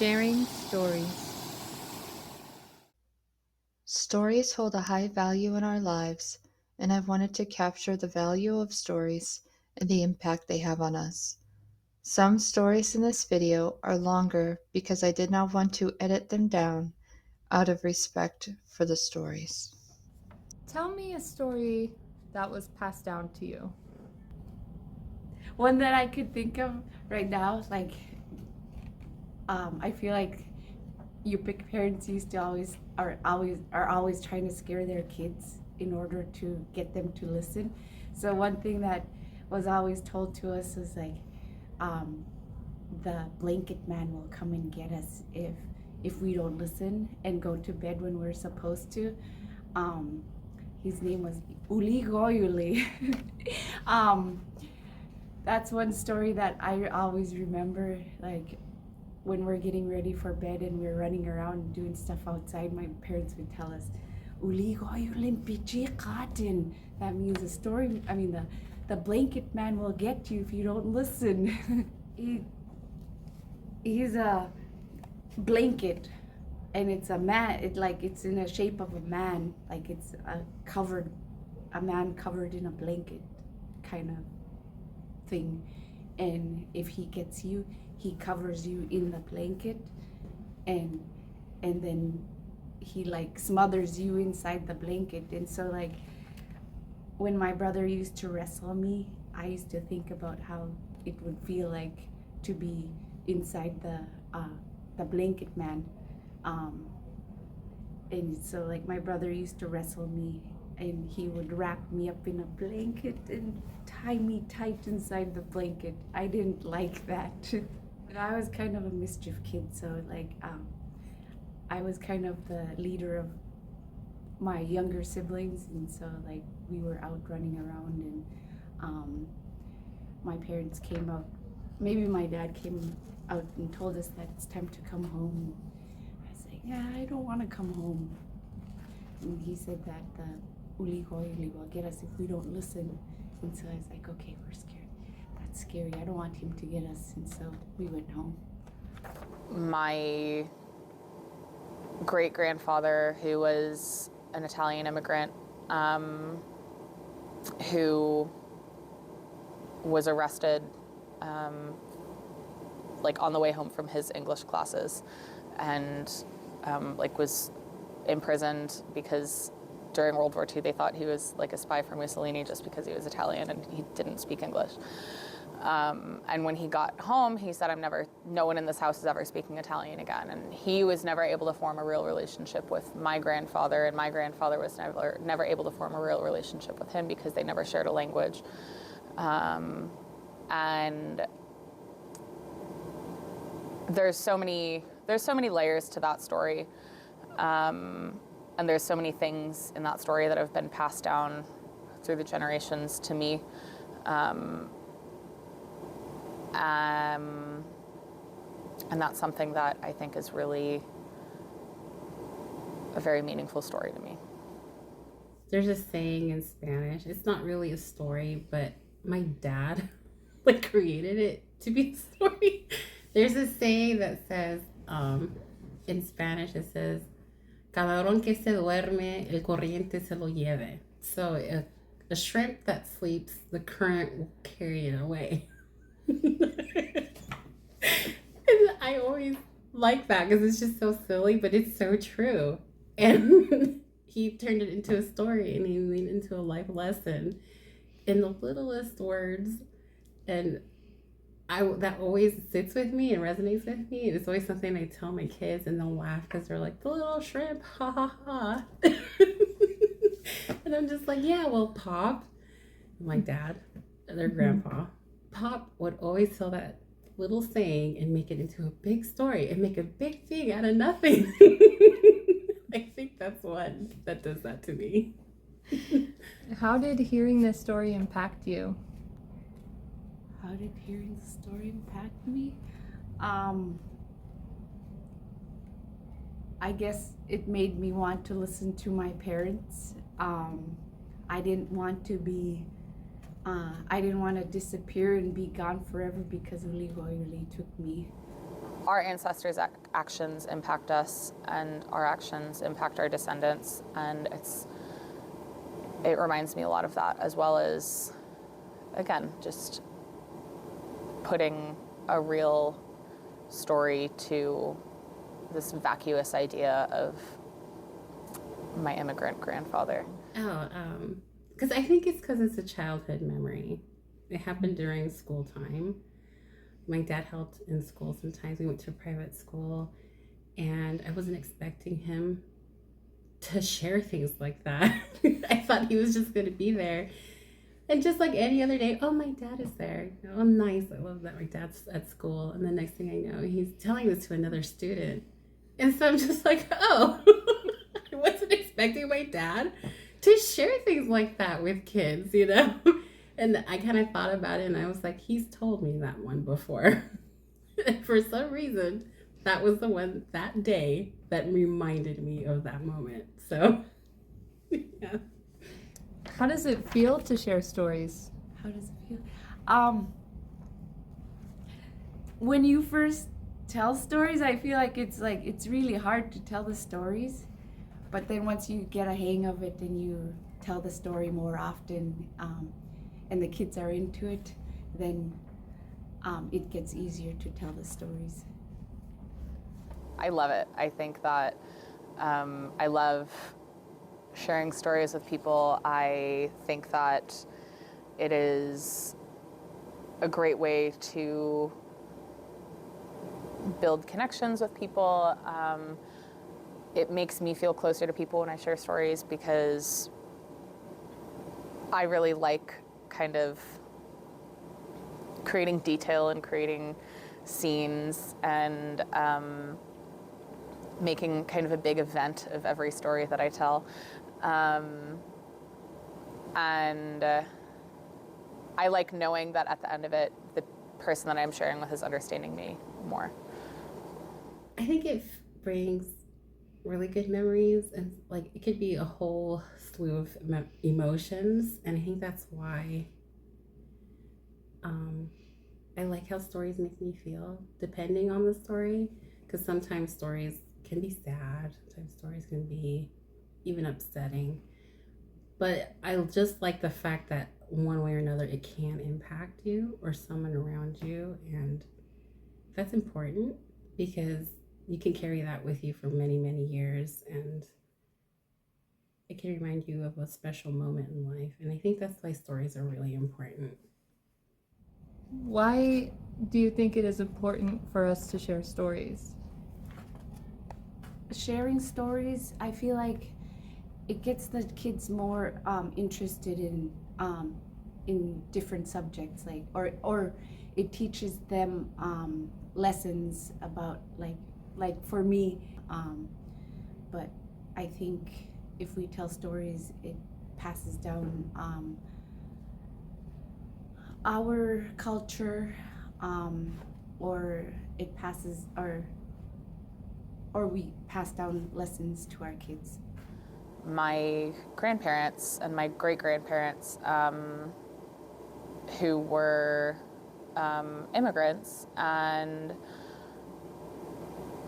Sharing stories. Stories hold a high value in our lives, and I've wanted to capture the value of stories and the impact they have on us. Some stories in this video are longer because I did not want to edit them down out of respect for the stories. Tell me a story that was passed down to you. One that I could think of right now, like, I feel like Yupik parents used to always trying to scare their kids in order to get them to listen. So one thing that was always told to us was like, um, the blanket man will come and get us if we don't listen and go to bed when we're supposed to. Um, his name was Uli Goyuli. um, that's one story that I always remember, like when we're getting ready for bed and we're running around doing stuff outside, my parents would tell us, "Uli goyulin pichi cotton." That means the blanket man will get you if you don't listen. He's a blanket, and it's a man. It's in a shape of a man, like it's a man covered in a blanket, kind of thing. And if he gets you, he covers you in the blanket, and then he like smothers you inside the blanket. And so like when my brother used to wrestle me, I used to think about how it would feel like to be inside the blanket man. um, and so like my brother used to wrestle me, and he would wrap me up in a blanket and tie me tight inside the blanket. I didn't like that. But I was kind of a mischief kid, so like I was kind of the leader of my younger siblings, and so like we were out running around, and um, my parents came out. Maybe my dad came out and told us that it's time to come home. I was like, yeah, I don't want to come home. And he said that the Uli Hoyuli will get us if we don't listen. And so I was like, okay, we're scared. That's scary. I don't want him to get us. And so we went home. My great grandfather, who was an Italian immigrant, who was arrested like on the way home from his English classes, and like was imprisoned because during World War II they thought he was like a spy for Mussolini just because he was Italian and he didn't speak English. And when he got home, he said, no one in this house is ever speaking Italian again. And he was never able to form a real relationship with my grandfather, and my grandfather was never able to form a real relationship with him because they never shared a language. And there's so many layers to that story. And there's so many things in that story that have been passed down through the generations to me. And that's something that I think is really a very meaningful story to me. There's a saying in Spanish. It's not really a story, but my dad like created it to be a story. There's a saying that says, in Spanish, it says, "Camarón que se duerme, el corriente se lo lleve." So a shrimp that sleeps, the current will carry it away. And I always like that because it's just so silly, but it's so true. And he turned it into a story, and he made it into a life lesson in the littlest words. And that always sits with me and resonates with me. And it's always something I tell my kids, and they'll laugh because they're like, "The little shrimp, ha ha ha." And I'm just like, yeah, well, Pop, my dad, their grandpa, Pop would always tell that little saying and make it into a big story and make a big thing out of nothing. I think that's one that does that to me. How did hearing this story impact you? How did hearing the story impact me? I guess it made me want to listen to my parents. I didn't want to disappear and be gone forever because Uli Goyuli took me. our ancestors' actions impact us, and our actions impact our descendants, and it reminds me a lot of that, as well as, again, just putting a real story to this vacuous idea of my immigrant grandfather. Because I think it's because it's a childhood memory. It happened during school time. My dad helped in school sometimes. We went to a private school, and I wasn't expecting him to share things like that. I thought he was just going to be there. And just like any other day, oh, my dad is there. Oh, nice. I love that my dad's at school. And the next thing I know, he's telling this to another student. And so I'm just like, oh, I wasn't expecting my dad to share things like that with kids, you know? And I kind of thought about it, and I was like, he's told me that one before. For some reason, that was the one that day that reminded me of that moment. So, yeah. How does it feel to share stories? How does it feel? When you first tell stories, I feel like it's really hard to tell the stories. But then once you get a hang of it and you tell the story more often, and the kids are into it, then it gets easier to tell the stories. I love it. I think that I love sharing stories with people. I think that it is a great way to build connections with people. It makes me feel closer to people when I share stories, because I really like kind of creating detail and creating scenes and making kind of a big event of every story that I tell. And I like knowing that at the end of it, the person that I'm sharing with is understanding me more. I think it brings really good memories, and like it could be a whole slew of emotions, and I think that's why I like how stories make me feel depending on the story, because sometimes stories can be sad, sometimes stories can be even upsetting, but I just like the fact that one way or another it can impact you or someone around you, and that's important because you can carry that with you for many, many years, and it can remind you of a special moment in life. And I think that's why stories are really important. Why do you think it is important for us to share stories? Sharing stories, I feel like it gets the kids more interested in different subjects, like or it teaches them lessons about like for me, but I think if we tell stories, it passes down our culture, or it passes or we pass down lessons to our kids. My grandparents and my great-grandparents, who were immigrants, and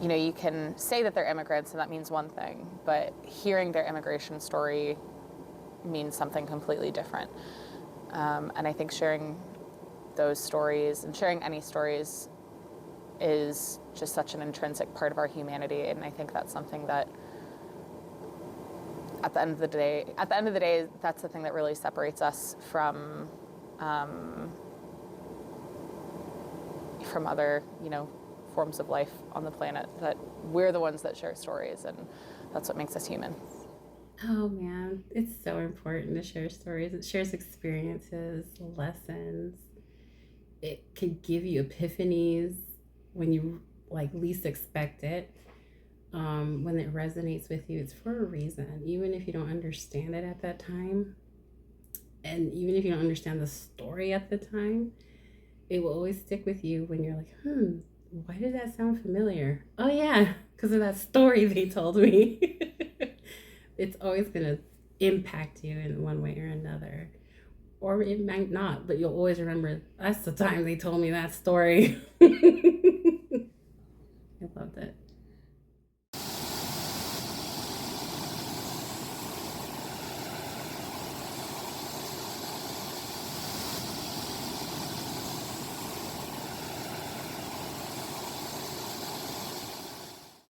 you know, you can say that they're immigrants and that means one thing, but hearing their immigration story means something completely different. And I think sharing those stories and sharing any stories is just such an intrinsic part of our humanity, and I think that's something that at the end of the day, that's the thing that really separates us from other, you know, forms of life on the planet, that we're the ones that share stories, and that's what makes us human. Oh man, it's so important to share stories. It shares experiences, lessons. It can give you epiphanies when you like least expect it. When it resonates with you, it's for a reason, even if you don't understand it at that time. And even if you don't understand the story at the time, it will always stick with you when you're like, why did that sound familiar? Oh yeah, because of that story they told me. It's always going to impact you in one way or another. Or it might not, but you'll always remember, that's the time they told me that story.